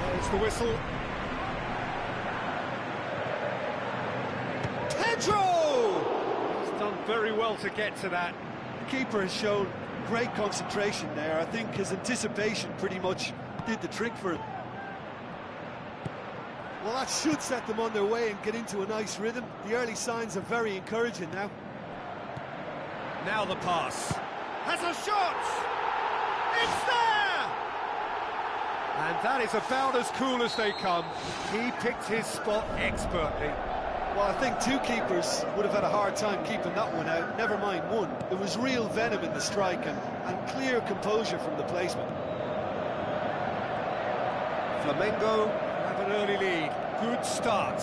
There's the whistle. Pedro! He's done very well to get to that. The keeper has shown great concentration there. I think his anticipation pretty much did the trick for him. Well, that should set them on their way and get into a nice rhythm. The early signs are very encouraging now. Now the pass. Has a shot! It's there! And that is about as cool as they come. He picked his spot expertly. Well, I think two keepers would have had a hard time keeping that one out, never mind one. There was real venom in the strike and clear composure from the placement. Flamengo have an early lead. Good start.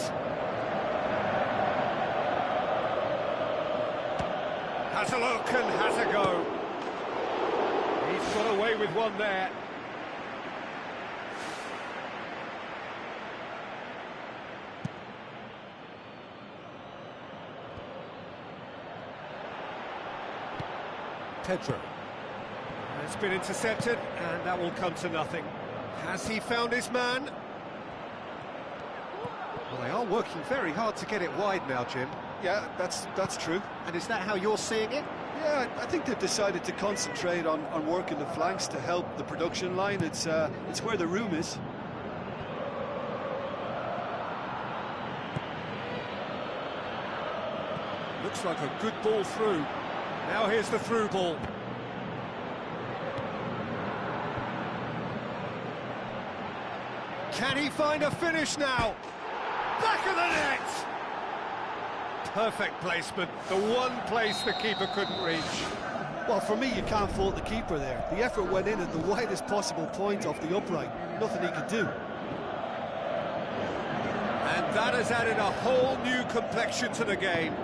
Has a look and has a go. He's got away with one there. Pedro. It's been intercepted, and that will come to nothing. Has he found his man? Well, they are working very hard to get it wide now, Jim. Yeah, that's true. And is that how you're seeing it? Yeah, I think they've decided to concentrate on working the flanks to help the production line. It's where the room is. Looks like a good ball through. Now here's the through ball. Can he find a finish now? Back of the net! Perfect placement, the one place the keeper couldn't reach. Well, for me, you can't fault the keeper there. The effort went in at the widest possible point off the upright. Nothing he could do. And that has added a whole new complexion to the game.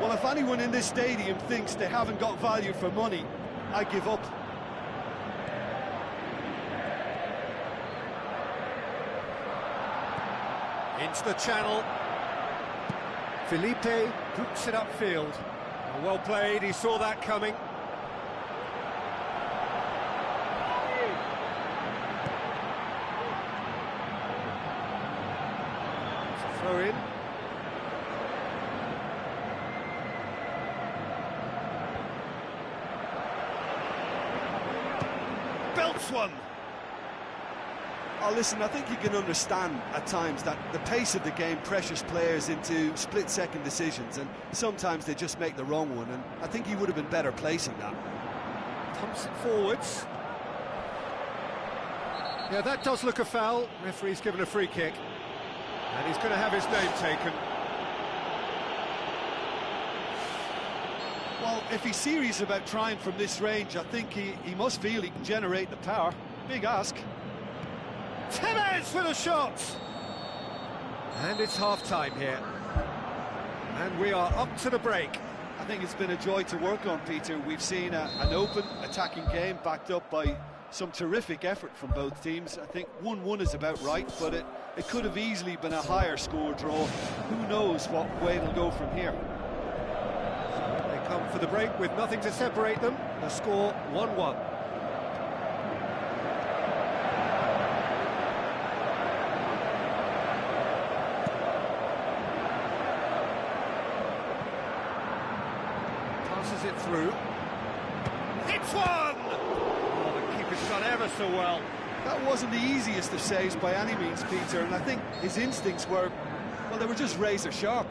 Well, if anyone in this stadium thinks they haven't got value for money, I give up. Into the channel. Felipe hooks it upfield. Well played, he saw that coming. It's a throw in. Belts one. Oh, listen, I think you can understand at times that the pace of the game pressures players into split-second decisions, and sometimes they just make the wrong one, and I think he would have been better placing that. Pumps it forwards. Yeah, that does look a foul. Referee's given a free kick. And he's going to have his name taken. Well, if he's serious about trying from this range, I think he must feel he can generate the power. Big ask. Tevez for the shot! And it's half-time here. And we are up to the break. I think it's been a joy to work on, Peter. We've seen an open, attacking game backed up by some terrific effort from both teams. I think 1-1 is about right, but it could have easily been a higher score draw. Who knows what way it'll go from here. They come for the break with nothing to separate them. The score 1-1. It through. It's one! Oh, the keeper's done ever so well. That wasn't the easiest of saves by any means, Peter, and I think his instincts were, well, they were just razor sharp.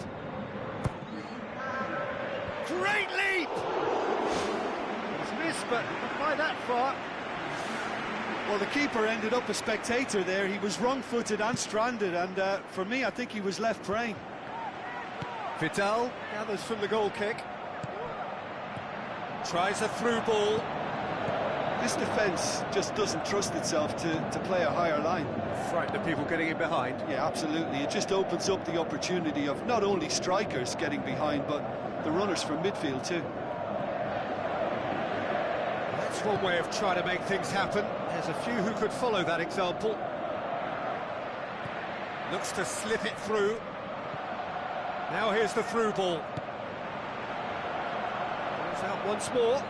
Great leap! It's missed, but not by that far. Well, the keeper ended up a spectator there. He was wrong-footed and stranded, and for me, I think he was left praying. Vidal gathers from the goal kick. Tries a through ball. This defence just doesn't trust itself to play a higher line. Frightened of people getting in behind. Yeah, absolutely. It just opens up the opportunity of not only strikers getting behind, but the runners from midfield too. That's one way of trying to make things happen. There's a few who could follow that example. Looks to slip it through. Now here's the through ball. It's out once more.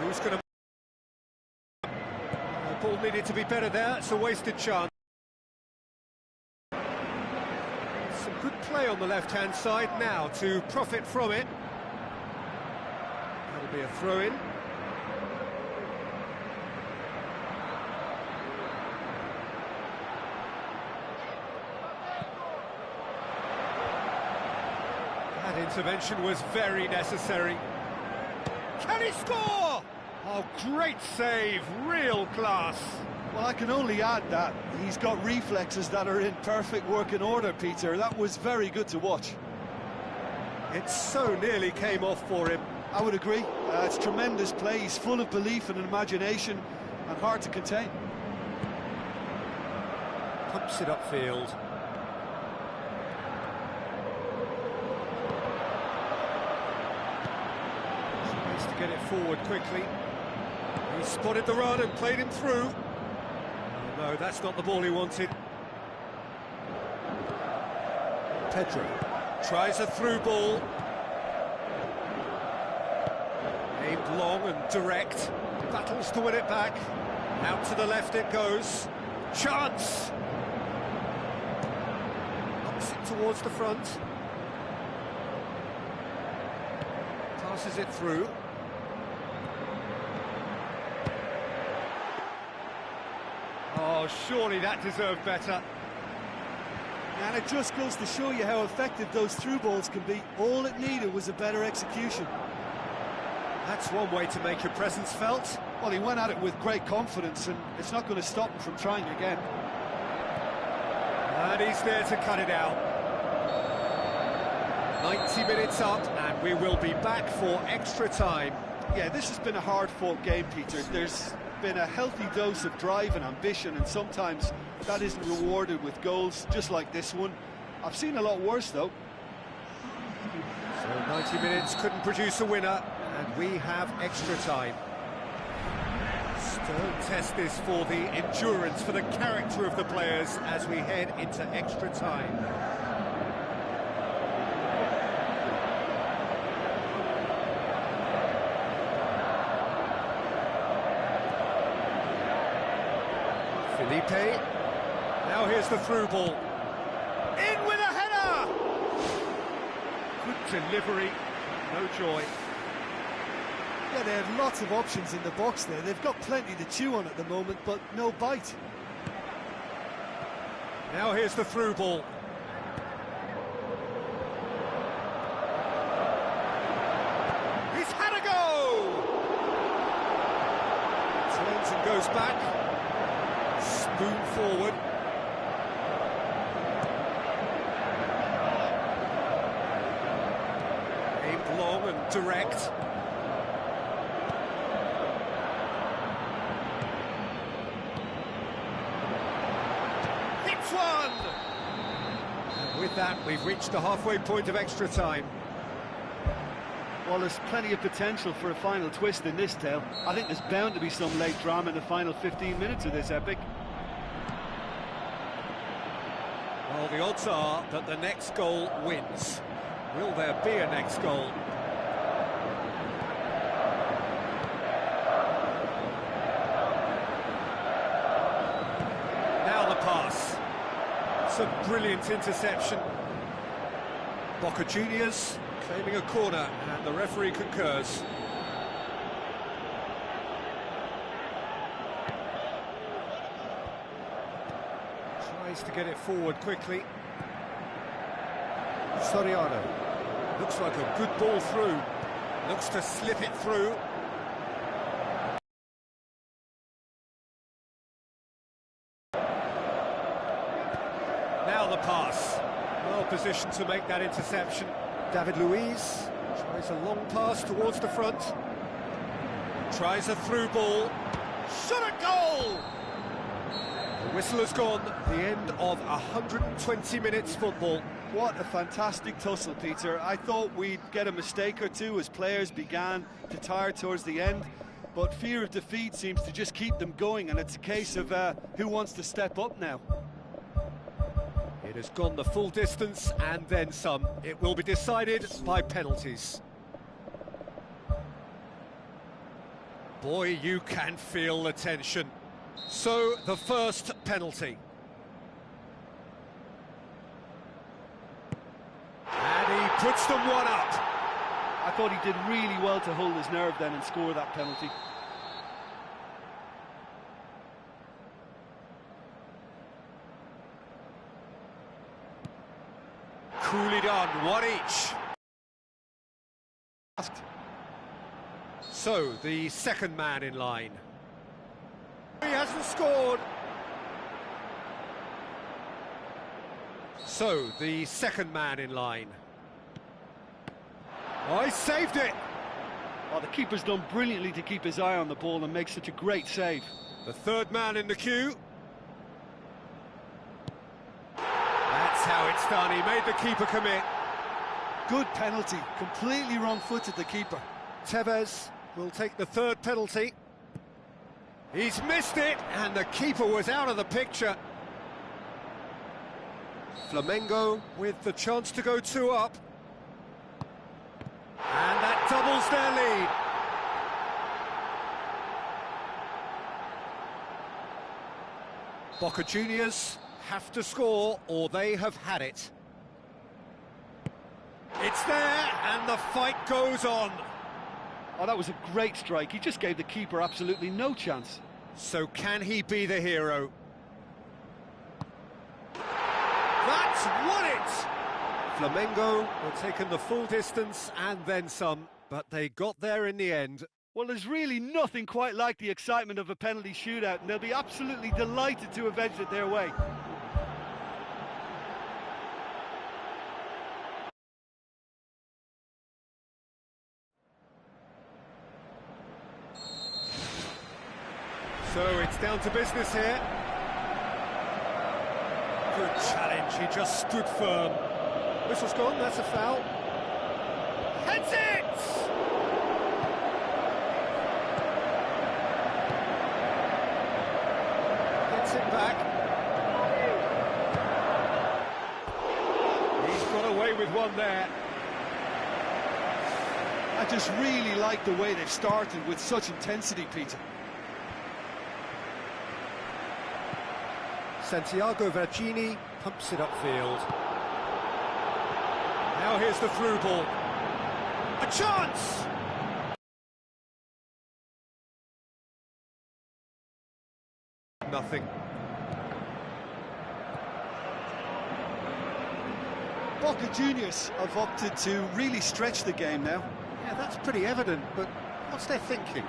Who's going to... The ball needed to be better there. It's a wasted chance. Some good play on the left-hand side now to profit from it. That'll be a throw-in. That intervention was very necessary. Can he score? Oh, great save, real class. Well, I can only add that he's got reflexes that are in perfect working order, Peter. That was very good to watch. It so nearly came off for him. I would agree. It's tremendous play. He's full of belief and imagination and hard to contain. Pumps it upfield. Tries to get it forward quickly. He spotted the run and played him through. Oh, no, that's not the ball he wanted. Pedro tries a through ball. Aimed long and direct. Battles to win it back. Out to the left it goes. Chance! Ups it towards the front. Passes it through. Oh, surely that deserved better. And it just goes to show you how effective those through balls can be. All it needed was a better execution. That's one way to make your presence felt. Well, he went at it with great confidence, and it's not going to stop him from trying again. And he's there to cut it out. 90 minutes up, and we will be back for extra time. Yeah, this has been a hard-fought game, Peter. There's been a healthy dose of drive and ambition, and sometimes that isn't rewarded with goals, just like this one. I've seen a lot worse, though. So 90 minutes couldn't produce a winner, and we have extra time. Stern test this for the endurance, for the character of the players as we head into extra time. Felipe. Now here's the through ball. In with a header! Good delivery, no joy. Yeah, they have lots of options in the box there. They've got plenty to chew on at the moment, but no bite. Now here's the through ball. He's had a go! Turns and goes back. Spoon forward. Aimed long and direct. One! And with that, we've reached the halfway point of extra time. Well, there's plenty of potential for a final twist in this tale. I think there's bound to be some late drama in the final 15 minutes of this epic. Well, the odds are that the next goal wins. Will there be a next goal? Now the pass. It's a brilliant interception. Boca Juniors claiming a corner, and the referee concurs. Tries to get it forward quickly. Soriano. Looks like a good ball through. Looks to slip it through. Now the pass. Well positioned to make that interception. David Luiz tries a long pass towards the front. Tries a through ball. Shot a goal! The whistle has gone. The end of 120 minutes football. What a fantastic tussle, Peter. I thought we'd get a mistake or two as players began to tire towards the end, but fear of defeat seems to just keep them going, and it's a case of who wants to step up now. It has gone the full distance and then some. It will be decided by penalties. Boy, you can feel the tension. So, the first penalty. And he puts them one up. I thought he did really well to hold his nerve then and score that penalty. Coolly done, one each. So, the second man in line. He hasn't scored. So, the second man in line. Oh, he saved it! Oh, the keeper's done brilliantly to keep his eye on the ball and make such a great save. The third man in the queue. That's how it's done. He made the keeper commit. Good penalty. Completely wrong-footed, the keeper. Tevez will take the third penalty. He's missed it, and the keeper was out of the picture. Flamengo with the chance to go 2 up. And that doubles their lead. Boca Juniors have to score, or they have had it. It's there, and the fight goes on. Oh, that was a great strike. He just gave the keeper absolutely no chance. So can he be the hero? That's won it! Flamengo were taken the full distance and then some, but they got there in the end. Well, there's really nothing quite like the excitement of a penalty shootout, and they'll be absolutely delighted to avenge it their way. So it's down to business here. Good challenge, he just stood firm. Whistle's gone, that's a foul. Heads it! Gets it back. He's got away with one there. I just really like the way they've started with such intensity, Peter. Santiago Vergini pumps it upfield. Now here's the through ball. A chance! Nothing. Boca Juniors have opted to really stretch the game now. Yeah, that's pretty evident, but what's their thinking?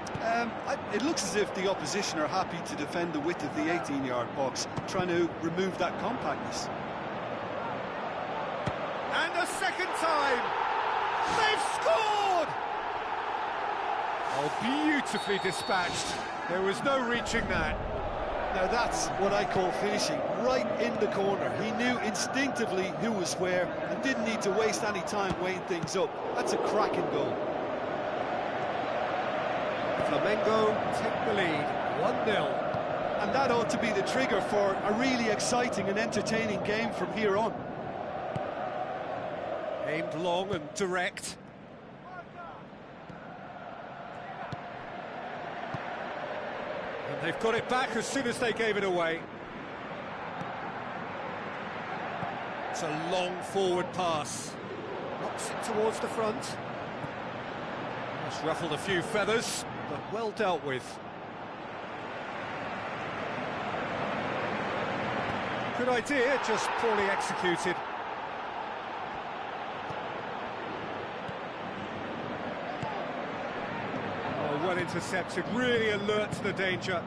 It looks as if the opposition are happy to defend the width of the 18-yard box, trying to remove that compactness. And a second time! They've scored! Oh, beautifully dispatched. There was no reaching that. Now that's what I call finishing, right in the corner. He knew instinctively who was where and didn't need to waste any time weighing things up. That's a cracking goal. Flamengo take the lead, 1-0. And that ought to be the trigger for a really exciting and entertaining game from here on. Aimed long and direct. And they've got it back as soon as they gave it away. It's a long forward pass. Knocks it towards the front. Just ruffled a few feathers, but well dealt with. Good idea, just poorly executed. Oh, well intercepted, really alert to the danger.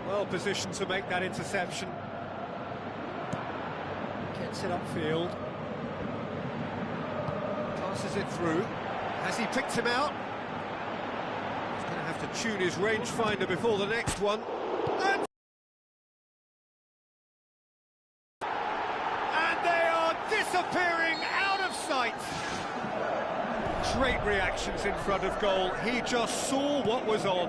Well positioned to make that interception. Gets it upfield. Passes it through. Has he picked him out? He's going to have to tune his rangefinder before the next one. And they are disappearing out of sight. Great reactions in front of goal. He just saw what was on.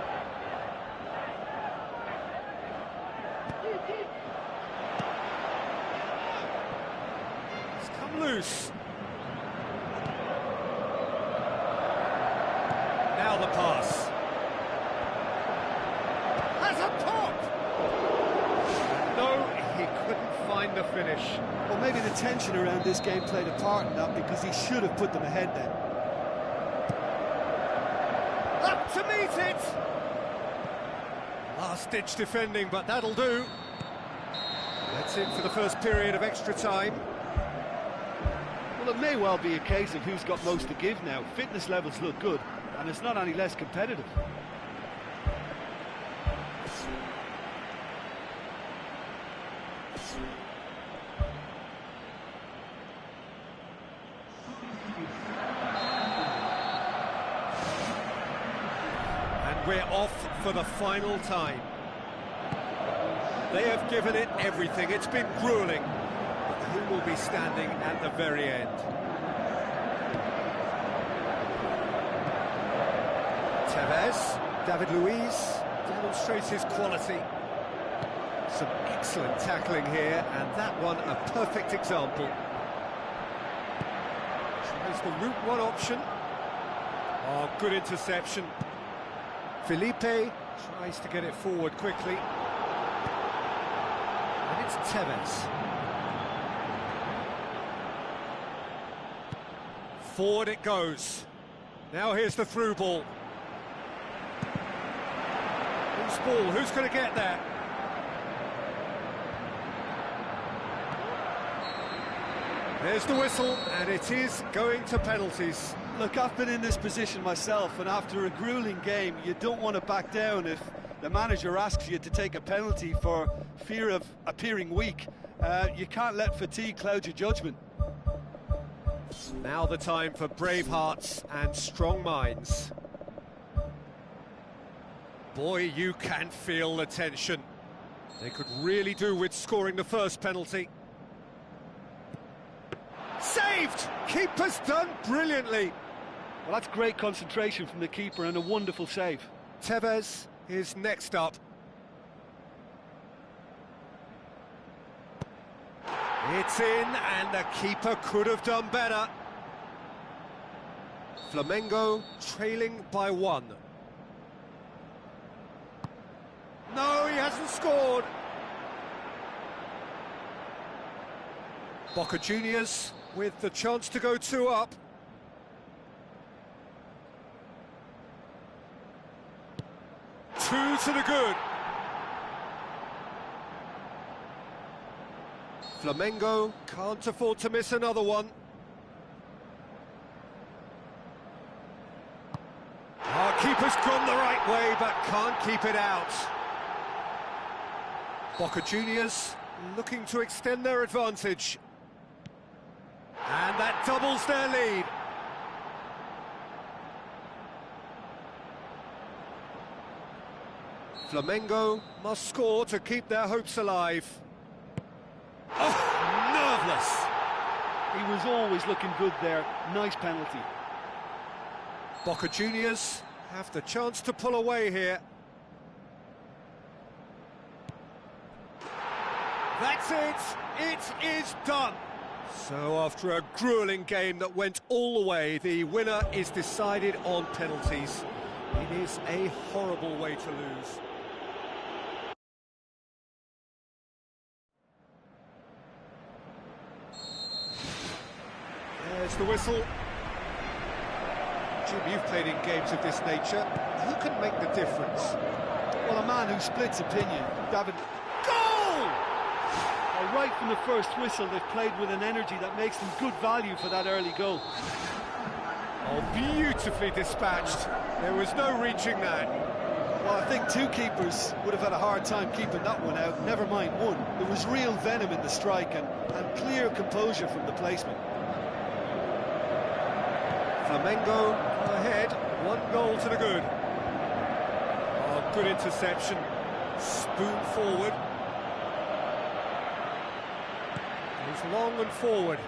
loose. Now the pass. Has a pop! No, he couldn't find the finish. Well, maybe the tension around this game played a part in that, because he should have put them ahead then. Up to meet it! Last-ditch defending, but that'll do. That's it for the first period of extra time. Well, it may well be a case of who's got most to give now. Fitness levels look good, and it's not any less competitive. And we're off for the final time. They have given it everything. It's been grueling. But who will be standing at the very end? Tevez, David Luiz demonstrates his quality. Some excellent tackling here, and that one a perfect example. Tries the route one option. Oh, good interception. Felipe tries to get it forward quickly. And it's Tevez. Forward it goes. Now here's the through ball. Who's ball? Who's going to get there? There's the whistle, and it is going to penalties. Look, I've been in this position myself, and after a grueling game, you don't want to back down if the manager asks you to take a penalty for fear of appearing weak. You can't let fatigue cloud your judgment. Now the time for brave hearts and strong minds. Boy, you can feel the tension. They could really do with scoring the first penalty. Saved! Keeper's done brilliantly. Well, that's great concentration from the keeper and a wonderful save. Tevez is next up. It's in, and the keeper could have done better. Flamengo trailing by 1. No, he hasn't scored. Boca Juniors with the chance to go 2 up. Two to the good. Flamengo can't afford to miss another one. Our keeper's gone the right way, but can't keep it out. Boca Juniors looking to extend their advantage. And that doubles their lead. Flamengo must score to keep their hopes alive. Oh, nerveless. He was always looking good there. Nice penalty. Boca Juniors have the chance to pull away here. That's it. It is done. So after a grueling game that went all the way, the winner is decided on penalties. It is a horrible way to lose. There's the whistle. Jim, you've played in games of this nature. Who can make the difference? Well, a man who splits opinion. David. Goal! Well, right from the first whistle, they've played with an energy that makes them good value for that early goal. Oh, beautifully dispatched. There was no reaching that. Well, I think 2 keepers would have had a hard time keeping that one out, never mind 1. There was real venom in the strike and clear composure from the placement. Flamengo ahead, 1 goal to the good. Oh, good interception. Spoon forward. Goes long and forward.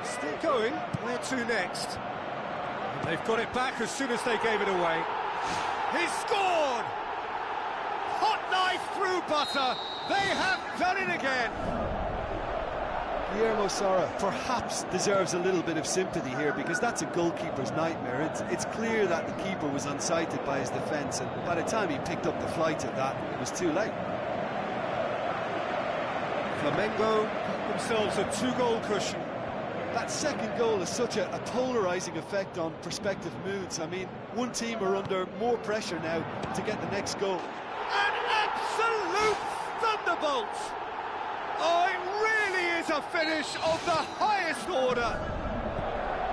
He's still going. Where to next? And they've got it back as soon as they gave it away. He's scored! Hot knife through butter. They have done it again. Guillermo Sara perhaps deserves a little bit of sympathy here, because that's a goalkeeper's nightmare. It's clear that the keeper was unsighted by his defence, and by the time he picked up the flight of that, it was too late. Flamengo got themselves a two-goal cushion. That second goal has such a polarising effect on prospective moods. I mean, one team are under more pressure now to get the next goal. An absolute thunderbolt! Oh, it really is a finish of the highest order.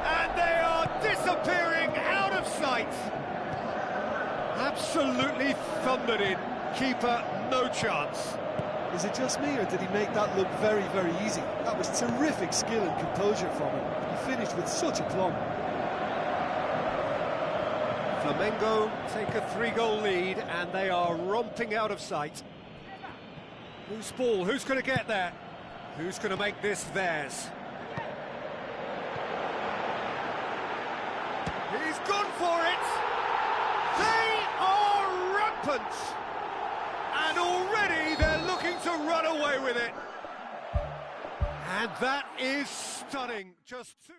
And they are disappearing out of sight. Absolutely thundered in. Keeper, no chance. Is it just me, or did he make that look very, very easy? That was terrific skill and composure from him. He finished with such aplomb. Flamengo take a 3-goal lead, and they are romping out of sight. Whose ball? Who's going to get there? Who's going to make this theirs? He's gone for it! They are rampant! And already they're looking to run away with it. And that is stunning. Just two.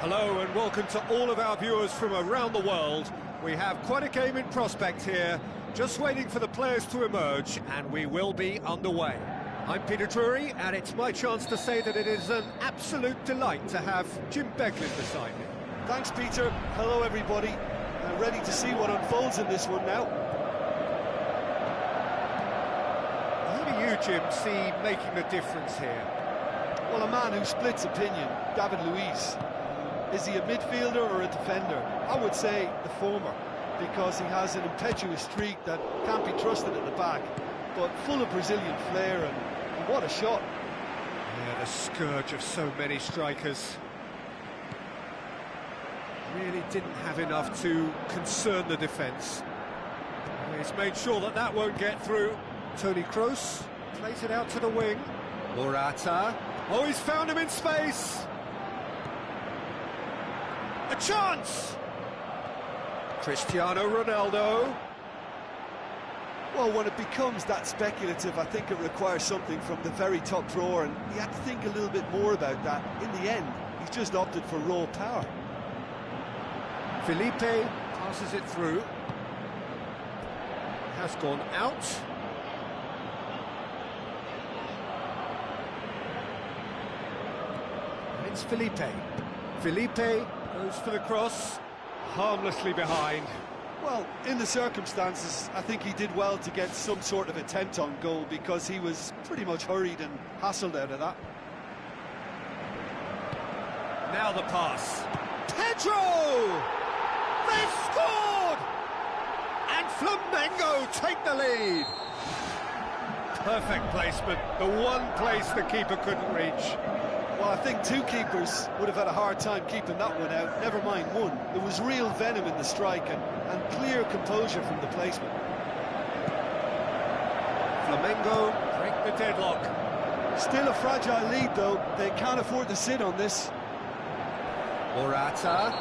Hello and welcome to all of our viewers from around the world. We have quite a game in prospect here, just waiting for the players to emerge, and we will be underway. I'm Peter Drury, and it's my chance to say that it is an absolute delight to have Jim Beglin beside me. Thanks, Peter. Hello, everybody. Ready to see what unfolds in this one now. Who do you, Jim, see making the difference here? Well, a man who splits opinion, David Luiz. Is he a midfielder or a defender? I would say the former, because he has an impetuous streak that can't be trusted at the back, but full of Brazilian flair, and what a shot. Yeah, the scourge of so many strikers. Really didn't have enough to concern the defence. He's made sure that that won't get through. Toni Kroos plays it out to the wing. Morata. Oh, he's found him in space. A chance! Cristiano Ronaldo. Well, when it becomes that speculative, I think it requires something from the very top drawer, and he had to think a little bit more about that. In the end, he's just opted for raw power. Felipe passes it through. Has gone out. And it's Felipe. Felipe goes for the cross, harmlessly behind. Well, in the circumstances, I think he did well to get some sort of attempt on goal, because he was pretty much hurried and hassled out of that. Now the pass. Pedro! They've scored! And Flamengo take the lead. Perfect placement, the one place the keeper couldn't reach. Well, I think two keepers would have had a hard time keeping that one out, never mind one. There was real venom in the strike and clear composure from the placement. Flamengo break the deadlock. Still a fragile lead, though. They can't afford to sit on this. Morata.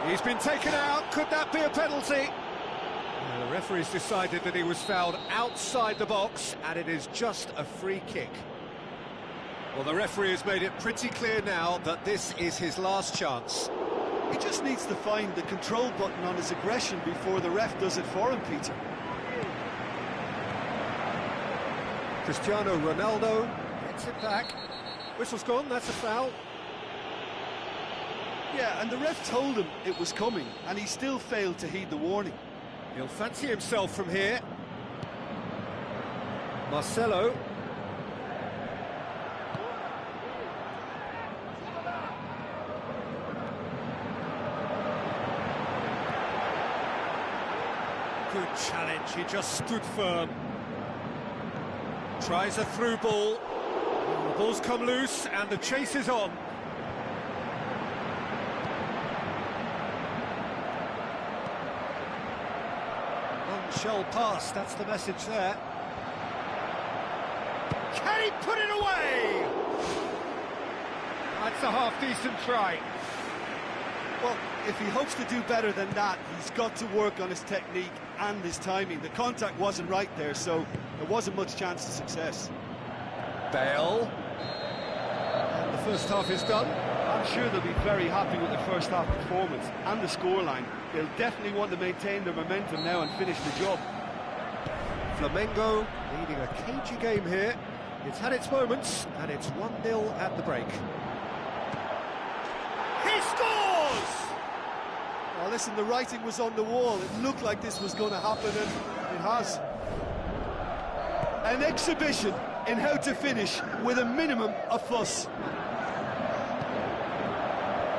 He's been taken out. Could that be a penalty? Well, the referee's decided that he was fouled outside the box, and it is just a free kick. Well, the referee has made it pretty clear now that this is his last chance. He just needs to find the control button on his aggression before the ref does it for him, Peter. Cristiano Ronaldo gets it back. Whistle's gone, that's a foul. Yeah, and the ref told him it was coming, and he still failed to heed the warning. He'll fancy himself from here. Marcelo. Good challenge, he just stood firm. Tries a through ball. The ball's come loose and the chase is on. None shall pass, that's the message there. Can he put it away? That's a half-decent try. Well, if he hopes to do better than that, he's got to work on his technique and his timing. The contact wasn't right there, so there wasn't much chance of success. Bale. And the first half is done. I'm sure they'll be very happy with the first half performance and the scoreline. They'll definitely want to maintain their momentum now and finish the job. Flamengo leading a cagey game here. It's had its moments, and it's 1-0 at the break. He scores! Well, listen, the writing was on the wall. It looked like this was going to happen, and it has. An exhibition in how to finish with a minimum of fuss.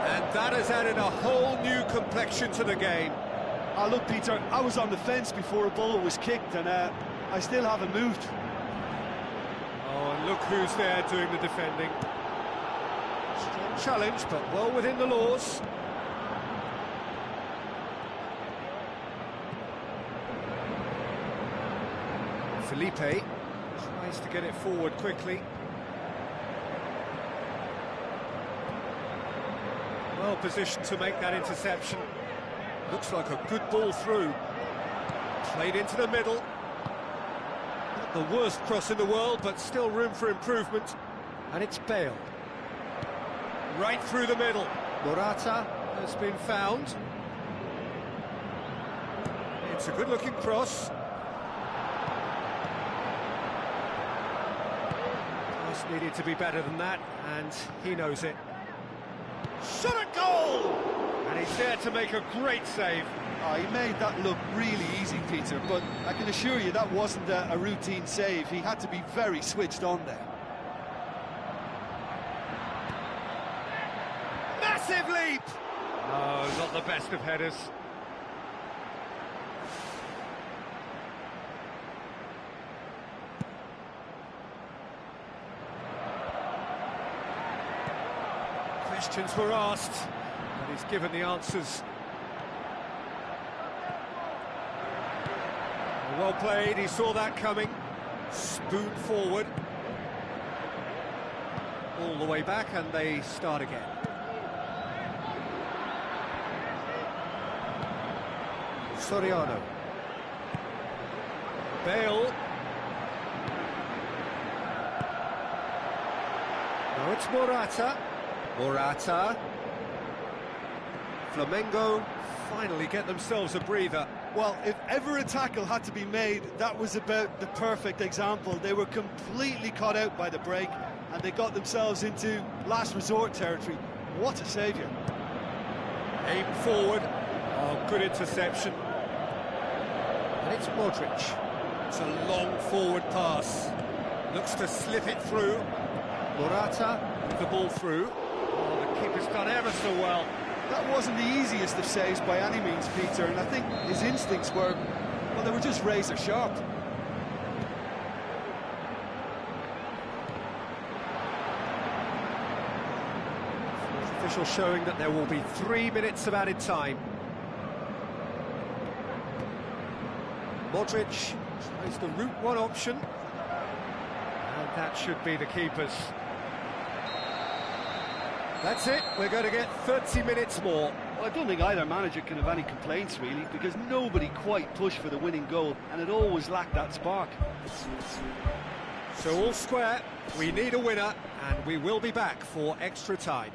And that has added a whole new complexion to the game. Look, Peter, I was on the fence before a ball was kicked, and I still haven't moved. Oh, and look who's there doing the defending. Strong challenge, but well within the laws. Felipe tries to get it forward quickly. Well positioned to make that interception. Looks like a good ball through. Played into the middle. Not the worst cross in the world, but still room for improvement. And it's Bale. Right through the middle. Morata has been found. It's a good-looking cross. Pass needed to be better than that, and he knows it. Shot a goal! And he's there to make a great save. He made that look really easy, Peter, but I can assure you that wasn't a routine save. He had to be very switched on there. Massive leap! No, not the best of headers. Questions were asked, but he's given the answers. Well played, he saw that coming. Spoon forward. All the way back, and they start again. Soriano. Bale. No, it's Morata. Morata. Flamengo finally get themselves a breather. Well, if ever a tackle had to be made, that was about the perfect example. They were completely caught out by the break, and they got themselves into last resort territory. What a saviour. Aim forward. Oh, good interception. And it's Modric. It's a long forward pass. Looks to slip it through. Morata with the ball through. Oh, the keeper's done ever so well. That wasn't the easiest of saves by any means, Peter, and I think his instincts were, well, they were just razor sharp. Official showing that there will be 3 minutes of added time. Modric tries the route one option, and that should be the keeper's. That's it, we're going to get 30 minutes more. Well, I don't think either manager can have any complaints, really, because nobody quite pushed for the winning goal, and it always lacked that spark. So all square, we need a winner, and we will be back for extra time.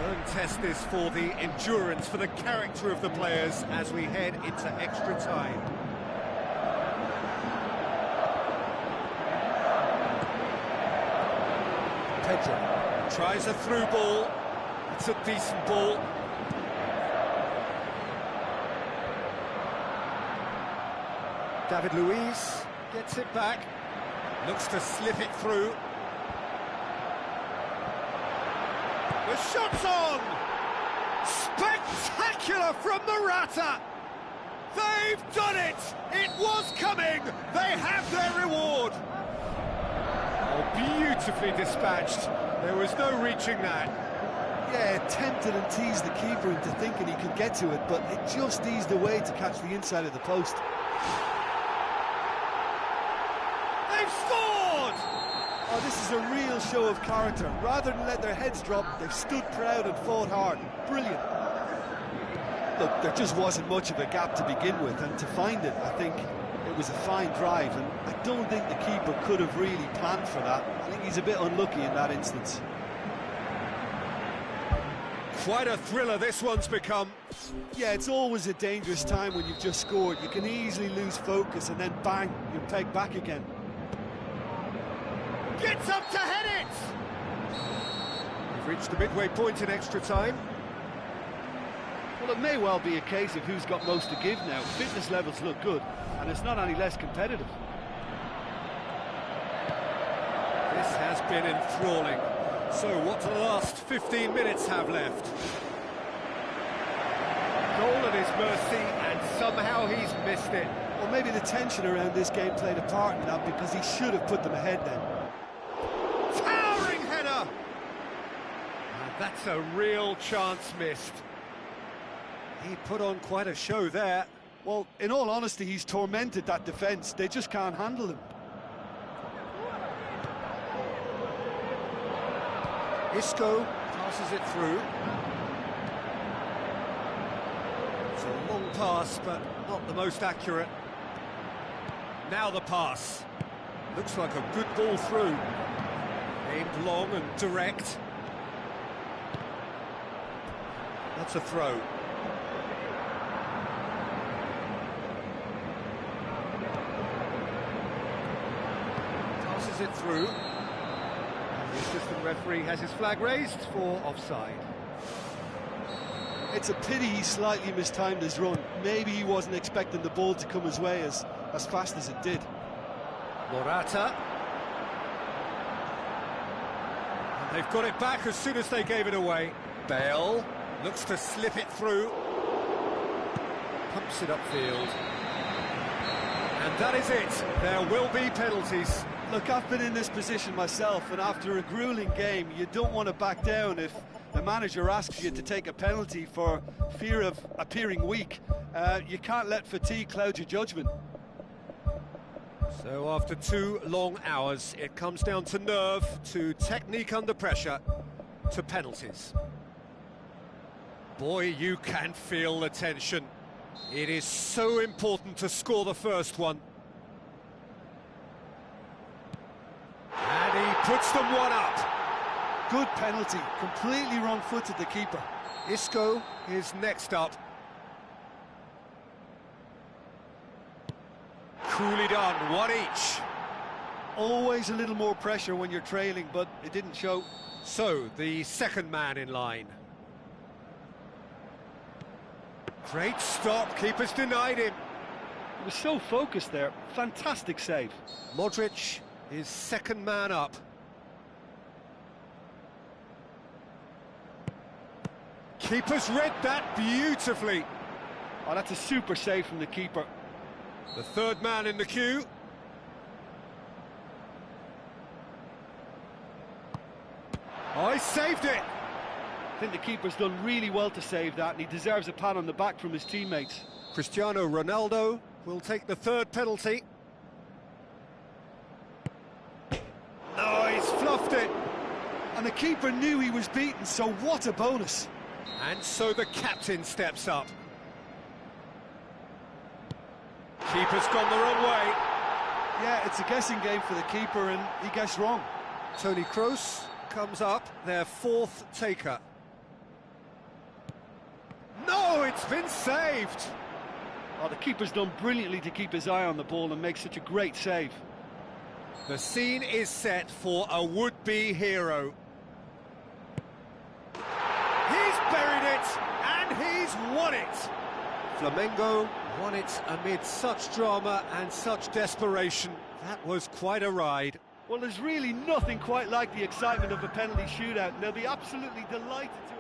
And test this for the endurance, for the character of the players as we head into extra time. Pedro tries a through ball. It's a decent ball. David Luiz gets it back. Looks to slip it through. The shot's on! Spectacular from Morata! They've done it! It was coming! They have their reward! Oh, beautifully dispatched. There was no reaching that. Yeah, tempted and teased the keeper into thinking he could get to it, but it just eased away to catch the inside of the post. They've scored! Oh, this is a real show of character. Rather than let their heads drop, they've stood proud and fought hard. Brilliant. Look, there just wasn't much of a gap to begin with, and to find it, I think it was a fine drive, and I don't think the keeper could have really planned for that. I think he's a bit unlucky in that instance. Quite a thriller this one's become. Yeah, it's always a dangerous time when you've just scored. You can easily lose focus and then bang, you're pegged back again. Gets up to head it! We've reached the midway point in extra time. Well, it may well be a case of who's got most to give now. Fitness levels look good, and it's not any less competitive. This has been enthralling. So what do the last 15 minutes have left? Goal at his mercy, and somehow he's missed it. Well, maybe the tension around this game played a part in that, because he should have put them ahead then. Towering header! And that's a real chance missed. He put on quite a show there. Well, in all honesty, he's tormented that defence. They just can't handle him. Isco passes it through. It's a long pass, but not the most accurate. Now the pass. Looks like a good ball through. Aimed long and direct. That's a throw. Passes it through. The assistant referee has his flag raised for offside. It's a pity he slightly mistimed his run. Maybe he wasn't expecting the ball to come his way as fast as it did. Morata. And they've got it back as soon as they gave it away. Bale looks to slip it through. Pumps it upfield. And that is it. There will be penalties. Look, I've been in this position myself, and after a grueling game, you don't want to back down if the manager asks you to take a penalty for fear of appearing weak. You can't let fatigue cloud your judgment. So after 2 long hours, it comes down to nerve, to technique under pressure, to penalties. Boy, you can feel the tension. It is so important to score the first one. And he puts them one up. Good penalty, completely wrong-footed the keeper. Isco is next up. Coolly done, one each. Always a little more pressure when you're trailing, but it didn't show. So, the second man in line. Great stop, keeper's denied him. He was so focused there, fantastic save. Modric is second man up. Keeper's read that beautifully. Oh, that's a super save from the keeper. The third man in the queue. Oh, he saved it. I think the keeper's done really well to save that, and he deserves a pat on the back from his teammates. Cristiano Ronaldo will take the third penalty. No, he's fluffed it. And the keeper knew he was beaten, so what a bonus. And so the captain steps up. Keeper's gone the wrong way. Yeah, it's a guessing game for the keeper, and he guessed wrong. Toni Kroos comes up, their fourth taker. It's been saved. Oh, the keeper's done brilliantly to keep his eye on the ball and make such a great save. The scene is set for a would-be hero. He's buried it, and he's won it. Flamengo won it amid such drama and such desperation. That was quite a ride. Well, there's really nothing quite like the excitement of a penalty shootout, and they'll be absolutely delighted to have...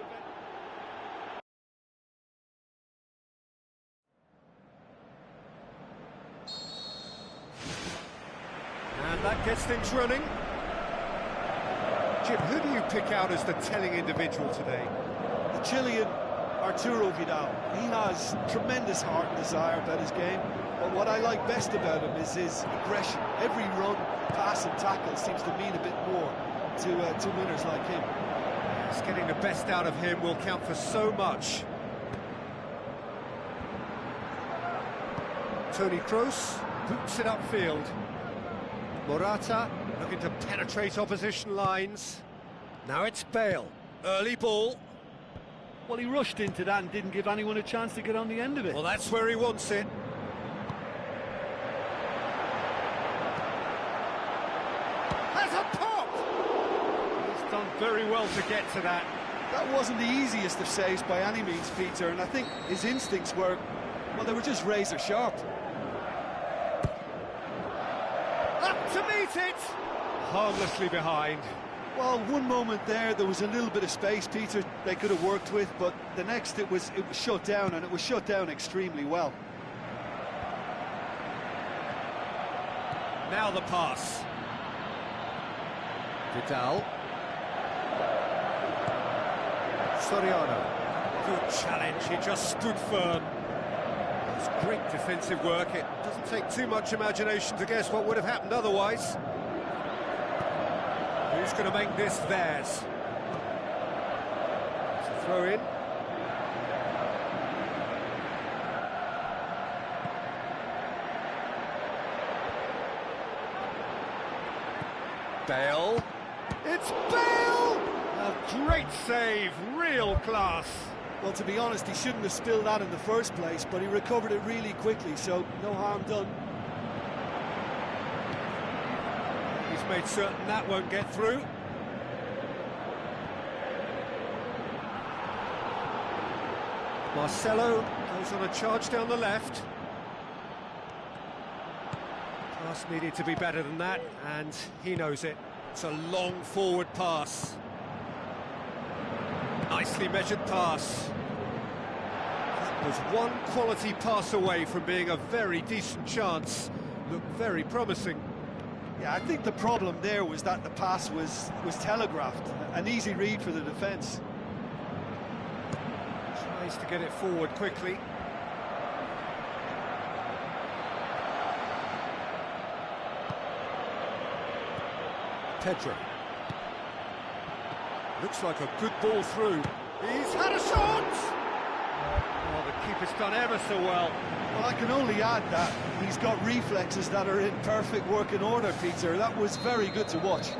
And that gets things running. Jim, who do you pick out as the telling individual today? The Chilean Arturo Vidal. He has tremendous heart and desire about his game, but what I like best about him is his aggression. Every run, pass and tackle seems to mean a bit more to winners like him. Yes, getting the best out of him will count for so much. Toni Kroos boots it upfield. Morata looking to penetrate opposition lines. Now it's Bale. Early ball. Well, he rushed into that and didn't give anyone a chance to get on the end of it. Well, that's where he wants it. Has a pop! He's done very well to get to that. That wasn't the easiest of saves by any means, Peter, and I think his instincts were, well, they were just razor sharp. Up to meet it! Harmlessly behind. Well, one moment there was a little bit of space, Peter, they could have worked with, but the next it was shut down, and it was shut down extremely well. Now the pass. Vidal. Soriano. Good challenge, he just stood firm. It's great defensive work. It doesn't take too much imagination to guess what would have happened otherwise. Who's going to make this theirs? It's a throw in. Bale. It's Bale! A great save, real class. Well, to be honest, he shouldn't have spilled that in the first place, but he recovered it really quickly, so no harm done. He's made certain that won't get through. Marcelo goes on a charge down the left. Pass needed to be better than that, and he knows it. It's a long forward pass. Nicely measured pass. That was one quality pass away from being a very decent chance. Looked very promising. Yeah, I think the problem there was that the pass was telegraphed. An easy read for the defence. Tries to get it forward quickly. Pedro. Looks like a good ball through. He's had a shot! Oh, the keeper's done ever so well. Well, I can only add that he's got reflexes that are in perfect working order, Peter. That was very good to watch.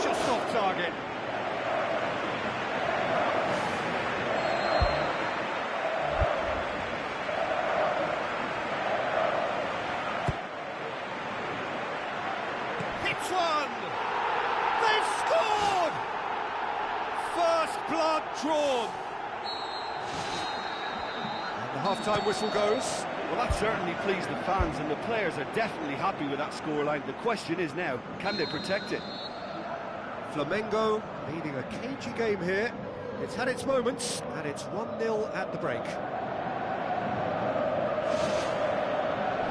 Just off target. Hits one! They've scored! First blood drawn. And the half-time whistle goes. Well, that certainly pleased the fans, and the players are definitely happy with that scoreline. The question is now, can they protect it? Flamengo leading a cagey game here. It's had its moments, and it's 1-0 at the break.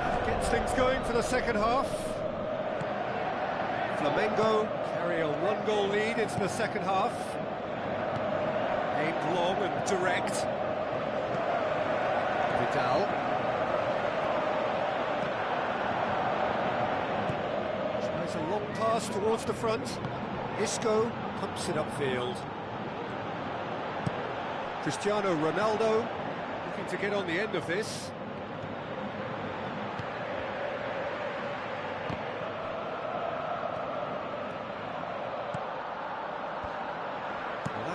That gets things going for the second half. Flamengo carry a one-goal lead into the second half. Aimed long and direct. Vidal. Tries a long pass towards the front. Isco pumps it upfield. Cristiano Ronaldo looking to get on the end of this.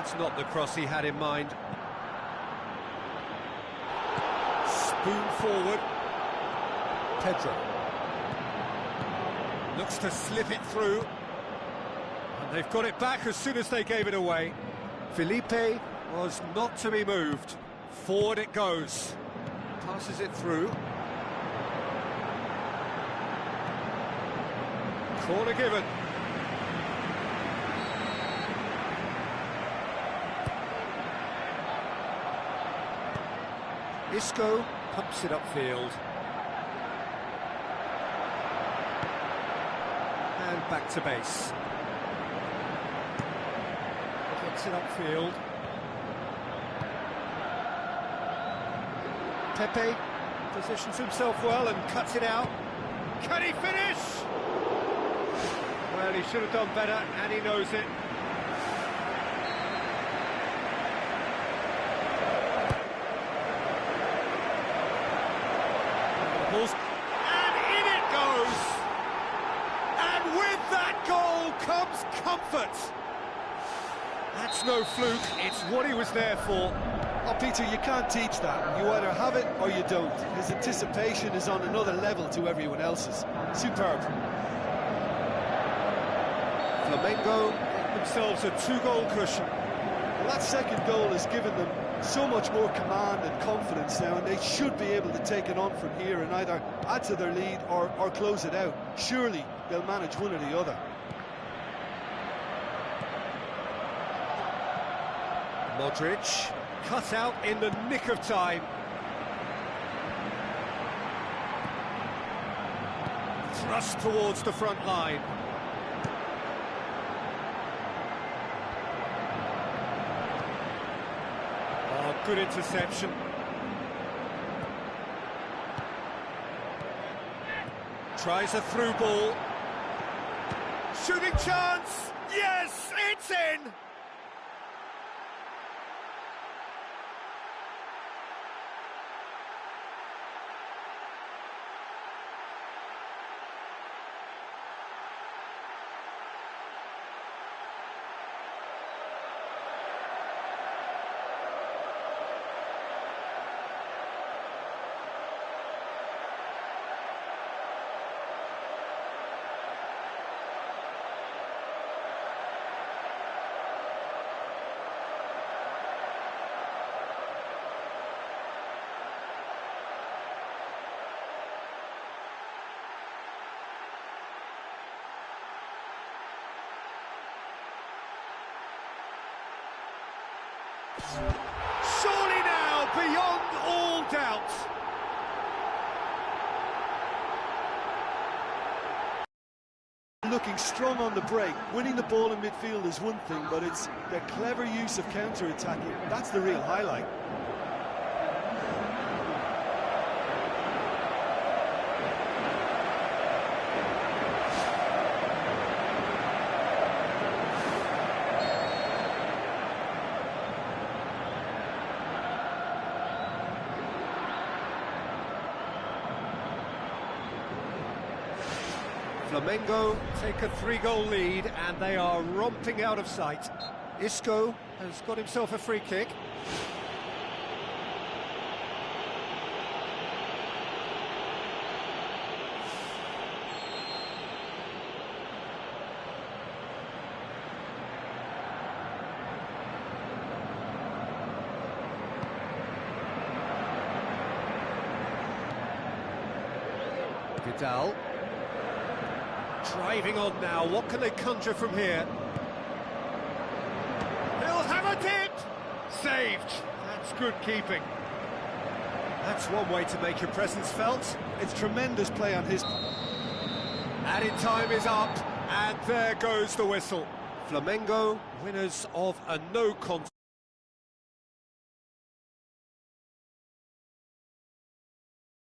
That's not the cross he had in mind. Spoon forward. Pedro. Looks to slip it through. And they've got it back as soon as they gave it away. Felipe was not to be moved. Forward it goes. Passes it through. Corner given. Isco pumps it upfield. And back to base. Gets it upfield. Pepe positions himself well and cuts it out. Can he finish? Well, he should have done better, and he knows it. And in it goes! And with that goal comes comfort! That's no fluke, it's what he was there for. Oh, Peter, you can't teach that. You either have it or you don't. His anticipation is on another level to everyone else's. Superb. Flamengo get themselves a 2-goal cushion. Well, that second goal has given them so much more command and confidence now, and they should be able to take it on from here and either add to their lead or close it out. Surely they'll manage one or the other. Modric, cut out in the nick of time. Thrust towards the front line. Oh, good interception. Tries a through ball. Shooting chance! Yes, it's in! Surely now, beyond all doubt. Looking strong on the break. Winning the ball in midfield is one thing, but it's their clever use of counter-attacking. That's the real highlight. Flamengo take a 3-goal lead and they are romping out of sight. Isco has got himself a free kick. Vidal. Driving on now, what can they conjure from here? He'll have a dip! Saved! That's good keeping. That's one way to make your presence felt. It's tremendous play on his part. Added time is up, and there goes the whistle. Flamengo, winners of a no-contest.